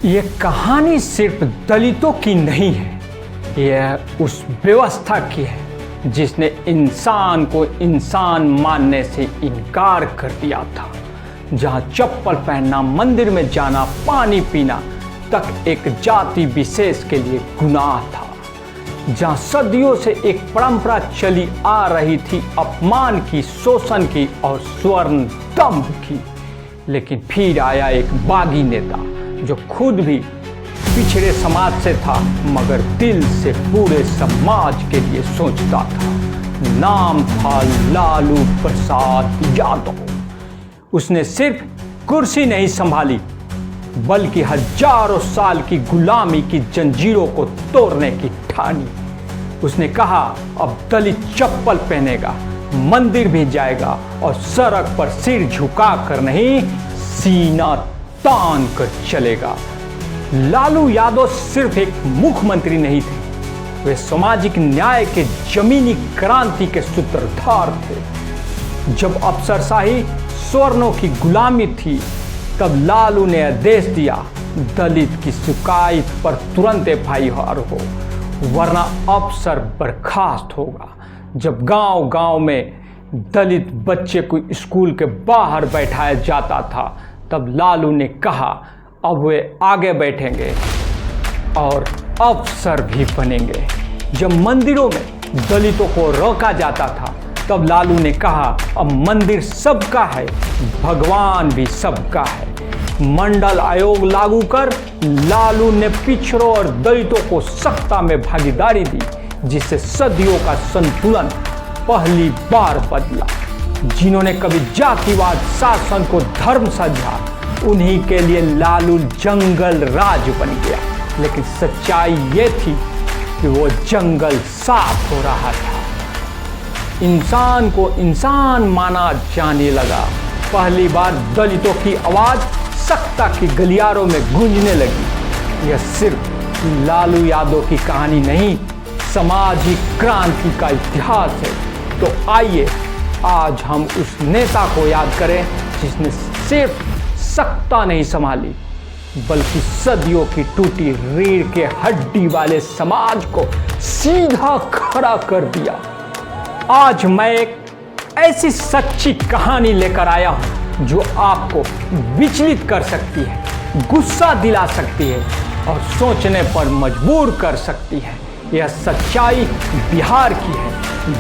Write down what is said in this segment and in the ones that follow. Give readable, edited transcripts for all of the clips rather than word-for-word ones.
ये कहानी सिर्फ दलितों की नहीं है, यह उस व्यवस्था की है जिसने इंसान को इंसान मानने से इनकार कर दिया था। जहां चप्पल पहनना, मंदिर में जाना, पानी पीना तक एक जाति विशेष के लिए गुनाह था। जहां सदियों से एक परंपरा चली आ रही थी अपमान की, शोषण की और स्वर्ण दंभ की। लेकिन फिर आया एक बागी नेता जो खुद भी पिछड़े समाज से था, मगर दिल से पूरे समाज के लिए सोचता था। नाम था लालू प्रसाद यादव। उसने सिर्फ कुर्सी नहीं संभाली, बल्कि हजारों साल की गुलामी की जंजीरों को तोड़ने की ठानी। उसने कहा, अब दलित चप्पल पहनेगा, मंदिर भी जाएगा और सड़क पर सिर झुका कर नहीं, सीना तान कर चलेगा। लालू यादव सिर्फ एक मुख्यमंत्री नहीं थे, वे सामाजिक न्याय के जमीनी क्रांति के सूत्रधार थे। जब अफसरशाही स्वर्णों की गुलामी थी, तब लालू ने आदेश दिया, दलित की शिकायत पर तुरंत FIR हो, वरना अफसर बर्खास्त होगा। जब गांव-गांव में दलित बच्चे को स्कूल के बाहर बैठाया जाता था, तब लालू ने कहा, अब वे आगे बैठेंगे और अफसर भी बनेंगे। जब मंदिरों में दलितों को रोका जाता था, तब लालू ने कहा, अब मंदिर सबका है, भगवान भी सबका है। मंडल आयोग लागू कर लालू ने पिछड़ों और दलितों को सत्ता में भागीदारी दी, जिससे सदियों का संतुलन पहली बार बदला। जिन्होंने कभी जातिवाद शासन को धर्म समझा, उन्हीं के लिए लालू जंगल राज बन गया। लेकिन सच्चाई ये थी कि वो जंगल साफ हो रहा था। इंसान को इंसान माना जाने लगा। पहली बार दलितों की आवाज सत्ता की गलियारों में गूंजने लगी। यह सिर्फ लालू यादव की कहानी नहीं, सामाजिक क्रांति का इतिहास है। तो आइए आज हम उस नेता को याद करें जिसने सिर्फ सत्ता नहीं संभाली, बल्कि सदियों की टूटी रीढ़ के हड्डी वाले समाज को सीधा खड़ा कर दिया। आज मैं एक ऐसी सच्ची कहानी लेकर आया हूं जो आपको विचलित कर सकती है, गुस्सा दिला सकती है और सोचने पर मजबूर कर सकती है। यह सच्चाई बिहार की है,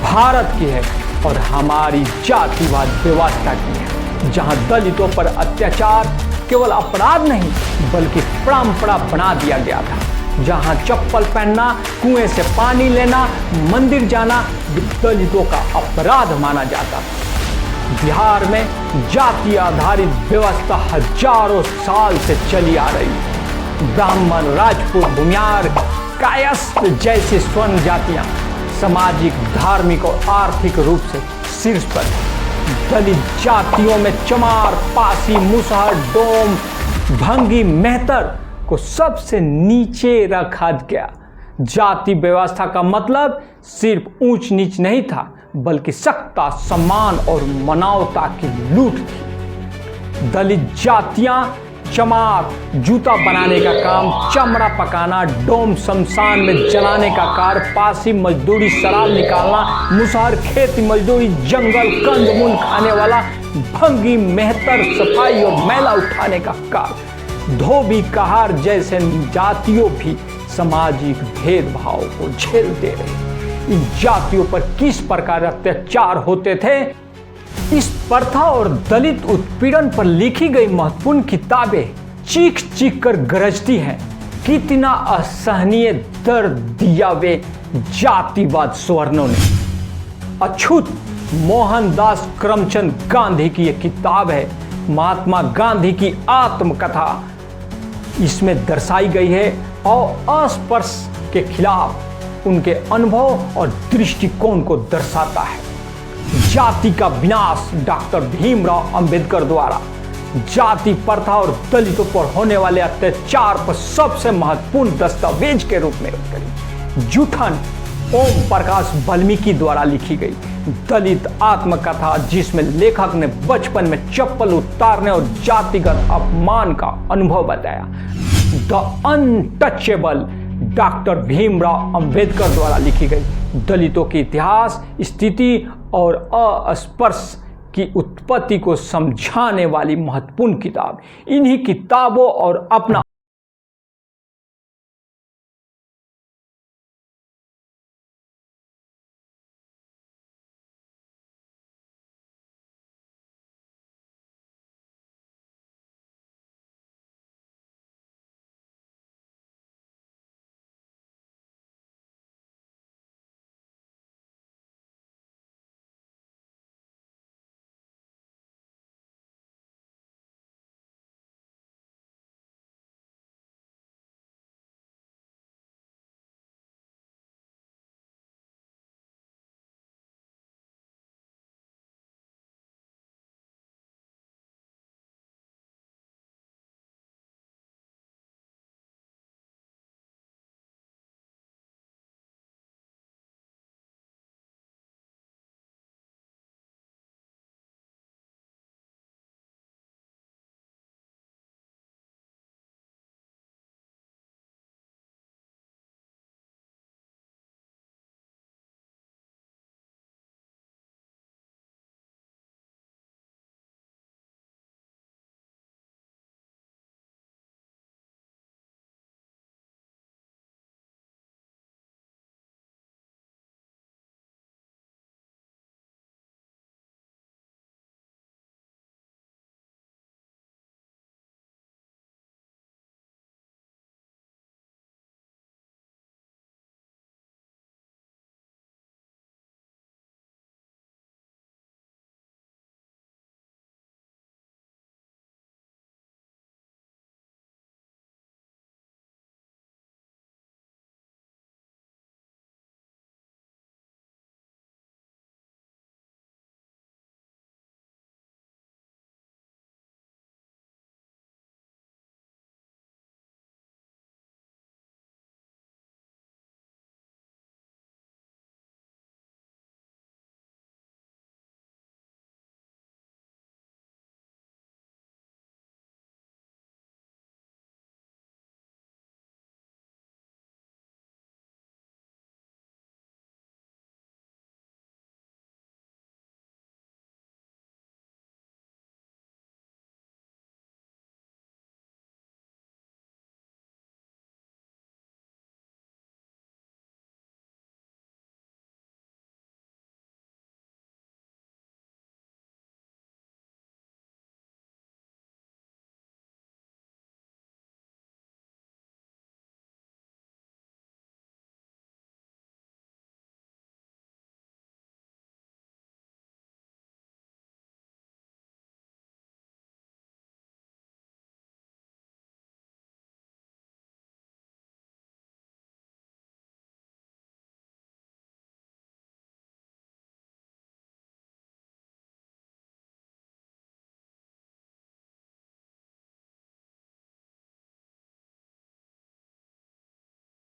भारत की है और हमारी जातिवाद व्यवस्था की है, जहां दलितों पर अत्याचार केवल अपराध नहीं बल्कि परंपरा बना दिया गया था। जहां चप्पल पहनना, कुएं से पानी लेना, मंदिर जाना दलितों का अपराध माना जाता था। बिहार में जाति आधारित व्यवस्था हजारों साल से चली आ रही। ब्राह्मण, राजपूत, भूमियार, कायस्थ जैसी स्वर्ण जातियां सामाजिक, धार्मिक और आर्थिक रूप से शीर्ष पर। दलित जातियों में चमार, पासी, मुसहर, डोम, भंगी, मेहतर को सबसे नीचे रखा गया। जाति व्यवस्था का मतलब सिर्फ ऊंच नीच नहीं था, बल्कि सत्ता, सम्मान और मानवता की लूट थी। दलित जातियां चमार जूता बनाने का काम, चमड़ा पकाना, डोम शमशान में जलाने का कार्य, पासी मजदूरी, शराब निकालना, मुसहर खेती मजदूरी, जंगल कंदमूल खाने वाला, भंगी मेहतर सफाई और मैला उठाने का कार्य, धोबी कहार जैसे जातियों भी सामाजिक भेदभाव को झेलते रहे। इन जातियों पर किस प्रकार अत्याचार होते थे, इस प्रथा और दलित उत्पीड़न पर लिखी गई महत्वपूर्ण किताबें चीख चीख कर गरजती हैं। कितना असहनीय दर्द दिया वे जातिवाद स्वर्णों ने। अछूत मोहनदास करमचंद गांधी की यह किताब है, महात्मा गांधी की आत्मकथा इसमें दर्शाई गई है और अस्पृश्य के खिलाफ उनके अनुभव और दृष्टिकोण को दर्शाता है। जाति का विनाश डॉक्टर भीमराव अंबेडकर द्वारा जाति प्रथा और दलितों पर होने वाले अत्याचार पर सबसे महत्वपूर्ण दस्तावेज के रूप में करी। जूठन ओम प्रकाश वाल्मीकि द्वारा लिखी गई दलित आत्मकथा, जिसमें लेखक ने बचपन में चप्पल उतारने और जातिगत अपमान का अनुभव बताया। The untouchable doctor Bhimrao Ambedkar द्वारा लिखी गई दलितों के इतिहास, स्थिति और अस्पृश्य की उत्पत्ति को समझाने वाली महत्वपूर्ण किताब। इन्हीं किताबों और अपना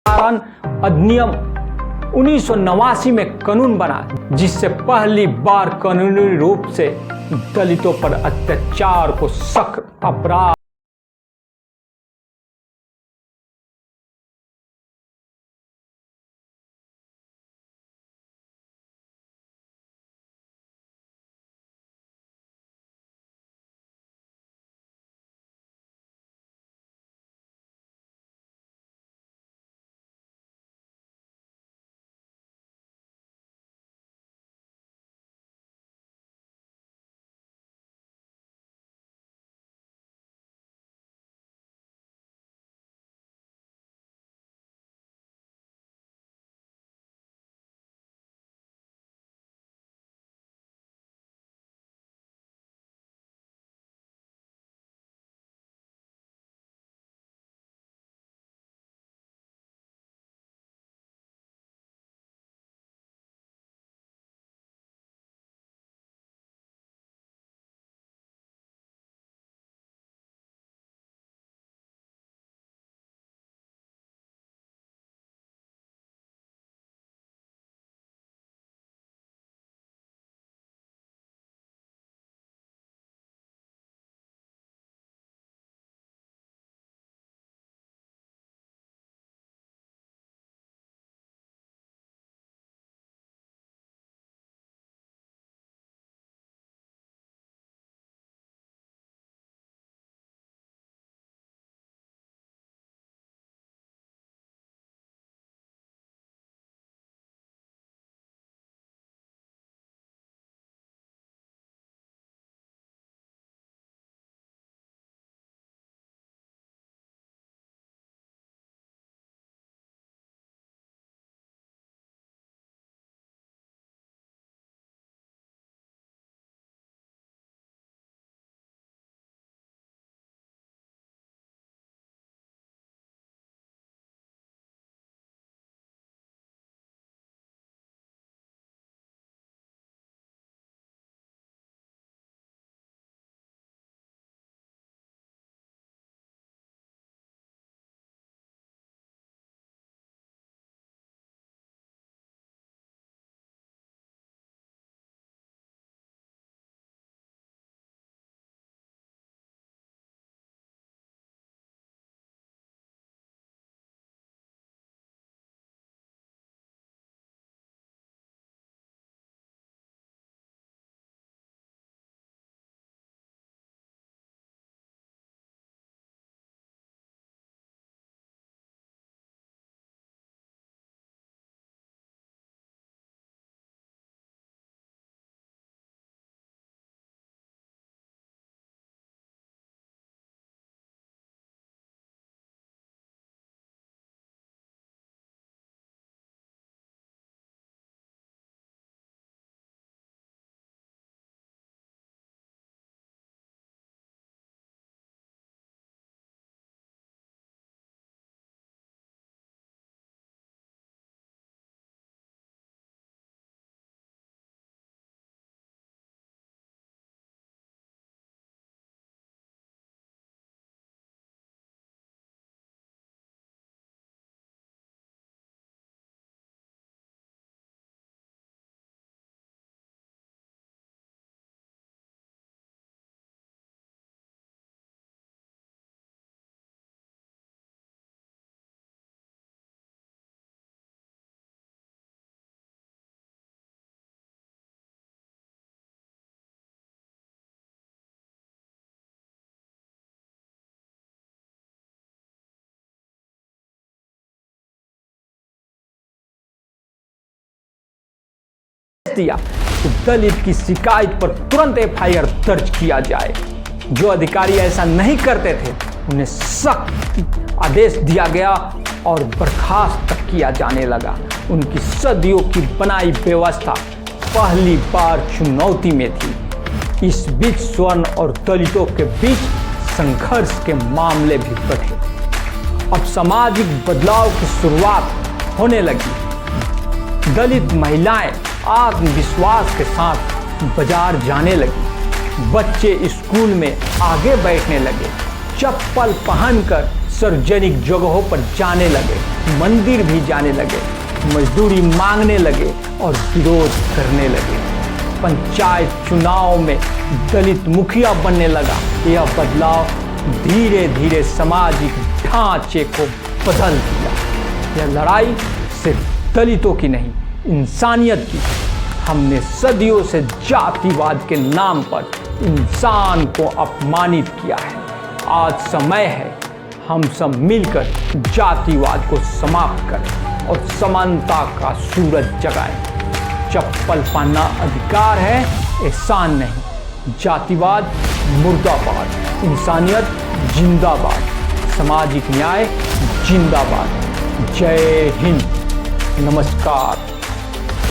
अधिनियम 1989 में कानून बना, जिससे पहली बार कानूनी रूप से दलितों पर अत्याचार को सख्त अपराध दिया कि दलित की शिकायत पर तुरंत एफआईआर दर्ज किया जाए। जो अधिकारी ऐसा नहीं करते थे उन्हें सख्त आदेश दिया गया और बर्खास्त तक किया जाने लगा। उनकी सदियों की बनाई व्यवस्था पहली बार चुनौती में थी। इस बीच स्वर्ण और दलितों के बीच संघर्ष के मामले भी बढ़े। अब सामाजिक बदलाव की शुरुआत होने लगी। दलित महिलाएं आत्मविश्वास के साथ बाजार जाने लगी। बच्चे स्कूल में आगे बैठने लगे, चप्पल पहनकर सार्वजनिक जगहों पर जाने लगे, मंदिर भी जाने लगे, मजदूरी मांगने लगे और विरोध करने लगे। पंचायत चुनाव में दलित मुखिया बनने लगा। यह बदलाव धीरे धीरे सामाजिक ढांचे को बदल दिया। यह लड़ाई सिर्फ दलितों की नहीं, इंसानियत की। हमने सदियों से जातिवाद के नाम पर इंसान को अपमानित किया है। आज समय है हम सब मिलकर जातिवाद को समाप्त करें और समानता का सूरज जगाएं। चप्पल पहनना अधिकार है, एहसान नहीं। जातिवाद मुर्दाबाद, इंसानियत जिंदाबाद, सामाजिक न्याय जिंदाबाद। जय हिंद, नमस्कार।